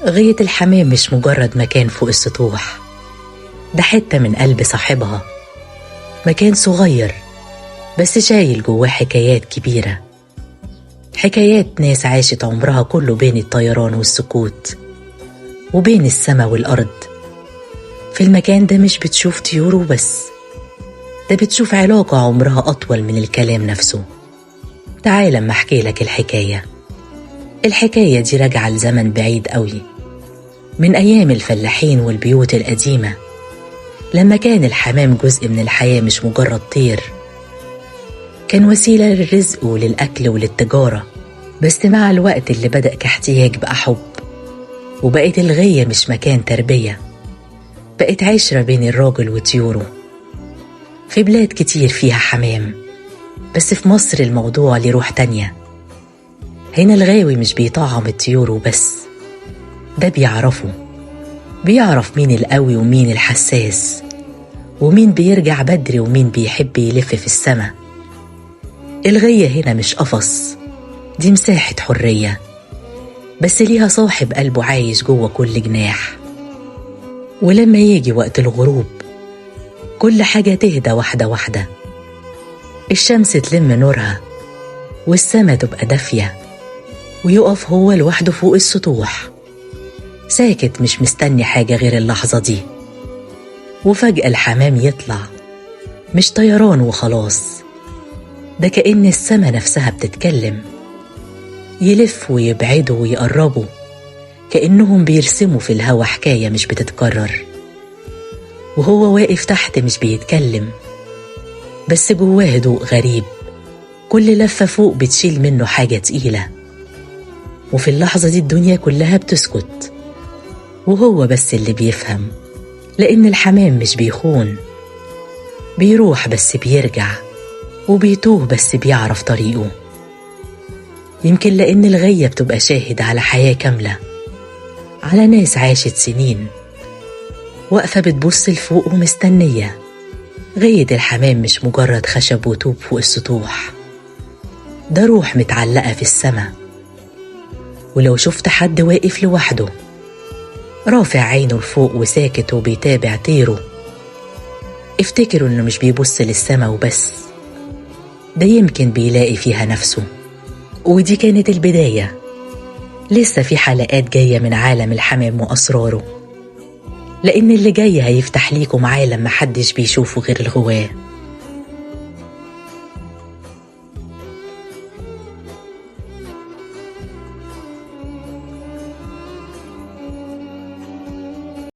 غاية الحمام مش مجرد مكان فوق السطوح، ده حتة من قلب صاحبها، مكان صغير بس شايل جواه حكايات كبيرة، حكايات ناس عاشت عمرها كله بين الطيران والسكوت وبين السما والأرض. في المكان ده مش بتشوف طيور وبس، ده بتشوف علاقة عمرها أطول من الكلام نفسه. تعال اما احكي لك الحكاية دي راجعة لزمن بعيد قوي، من أيام الفلاحين والبيوت القديمة، لما كان الحمام جزء من الحياة مش مجرد طير، كان وسيلة للرزق وللأكل وللتجارة. بس مع الوقت اللي بدأ كاحتياج بقى حب، وبقت الغية مش مكان تربية، بقت عشرة بين الراجل وطيوره. في بلاد كتير فيها حمام، بس في مصر الموضوع ليه روح تانية. هنا الغاوي مش بيطعم الطيور وبس، ده بيعرف مين القوي ومين الحساس، ومين بيرجع بدري ومين بيحب يلف في السما. الغية هنا مش قفص، دي مساحة حرية، بس ليها صاحب قلبه عايش جوه كل جناح. ولما يجي وقت الغروب كل حاجة تهدى واحدة واحدة، الشمس تلم نورها والسما تبقى دافية، ويقف هو لوحده فوق السطوح ساكت مش مستني حاجة غير اللحظة دي. وفجأة الحمام يطلع، مش طيران وخلاص، ده كأن السما نفسها بتتكلم، يلف ويبعدوا ويقربوا، كأنهم بيرسموا في الهوا حكاية مش بتتكرر. وهو واقف تحت مش بيتكلم، بس جواه هدوء غريب، كل لفة فوق بتشيل منه حاجة تقيلة. وفي اللحظة دي الدنيا كلها بتسكت، وهو بس اللي بيفهم، لأن الحمام مش بيخون، بيروح بس بيرجع، وبيتوه بس بيعرف طريقه. يمكن لأن الغية بتبقى شاهد على حياة كاملة، على ناس عاشت سنين واقفة بتبص لفوق ومستنية. غاية الحمام مش مجرد خشب وطوب فوق السطوح، ده روح متعلقة في السما. ولو شفت حد واقف لوحده رافع عينه لفوق وساكت وبيتابع طيره، افتكروا انه مش بيبص للسما وبس، ده يمكن بيلاقي فيها نفسه. ودي كانت البداية، لسه في حلقات جاية من عالم الحمام وأسراره، لأن اللي جاي هيفتح ليكم عالم محدش بيشوفه غير الغواه.